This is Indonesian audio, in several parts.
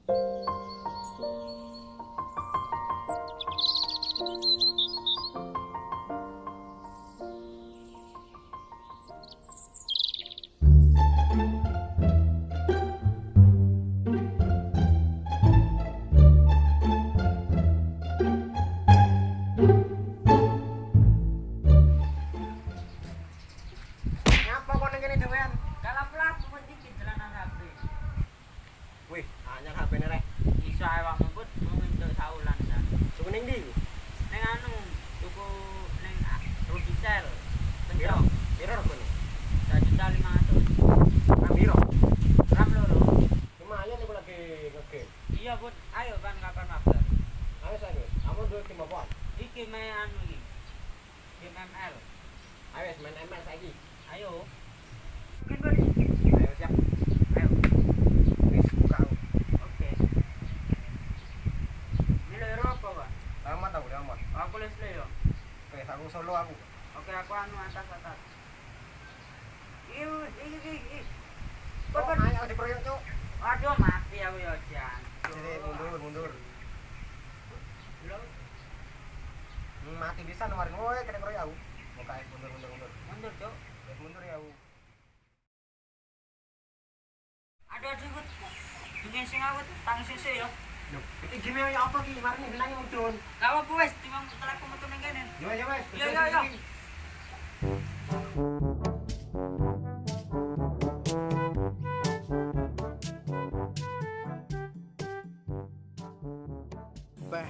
Ngapa kok ning kene dhewean? Kalau pulang aku iki jalanan HP. Wih, anyar HP-ne rek. Iso ae wak mumput mau entuk saulan ta. Tuku ning ndi? Ning anu, tuku ning Ruby Cell. Piro? Penco. Piro regane? 1.500.000. Nang piro? Ram loro. Lumayan iku lagi nge-game. Iya, Bud. Ayo kan kapan mabar? Ayo saiki. Kamu duwe tim apa? Iki main anu iki. Game ML. Ayo wis main ML saiki. Ayo. Mungkin Bud. Ayo siap. Ayo. Wis buka aku. Oke. Nilai apa, Pak? Selamat aku, selamat. Aku les yo. Oke, aku solo aku. Oke, aku anu atas. Iki. Kok ayo dikeroyok, Cuk. Aduh, mati aku ya, Jan. Jadi mundur. Lho, Mati bisa kemarin. Woi, kena keroyok aku. Buka mundur. mundur, Cuk. Wis mundur ya aku. Ada jenggot. Dengan sing awet tang sisi yo. Loh, iki game ya apa ki? Mari bilangi mudun. Kawa wis timang telekku metu ning kene. Yo wis. Yo. Beh,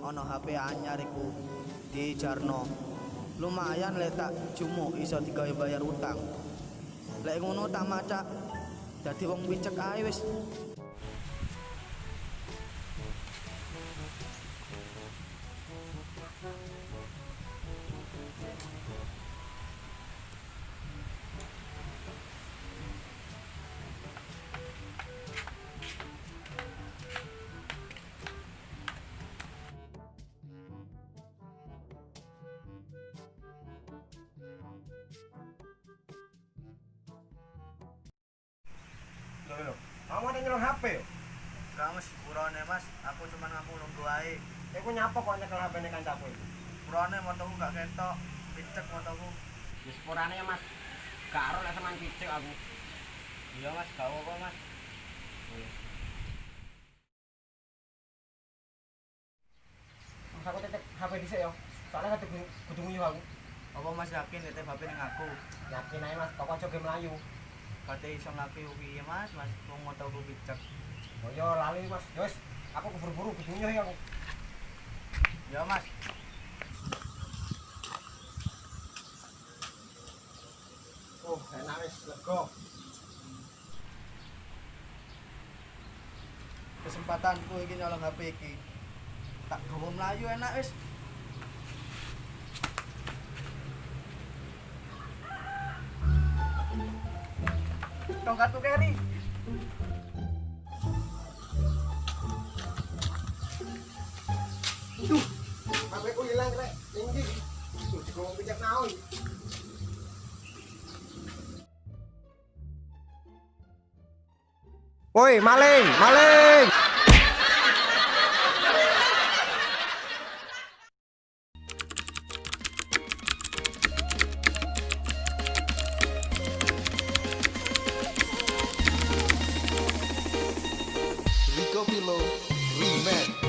ono HP anyar iku dijarno. Lumayan le tak jumuk iso digawe bayar utang. Lek ngono tak macak dadi wong picek ae wis. Loh. Kamu ada nyelon HP yo? Kamu sepurone Mas, aku cuma ngaku nunggu ae. Iku nyapa kok nyekel HP-ne kancaku iki? Sepurone motoku gak ketok, picek motoku. Wis sepurane ya, Mas. Gak ero lek sampean picek aku. Iya Mas, gak apa Mas. Mas aku titip HP dhisik yo. Soalnya kudu nguyuh aku. Apa Mas yakin nitip HP ning aku? Yakin ae Mas, pokok aja melayu. Kate iso ngaku piye Mas, wong motoku picek. Oh yo lali Mas. Yo wis, aku keburu-buru kudu nguyuh ya aku. Ya Mas. Oh, enak wis, lega. Kesempatanku iki nyolong HP iki. Tak gawa mlayu enak wis. Tongkatku keri. Duh, HP-ku hilang rek. Ning ndi? Duh, digowo picek naon. Woi, maling! Rico Pilo Remix.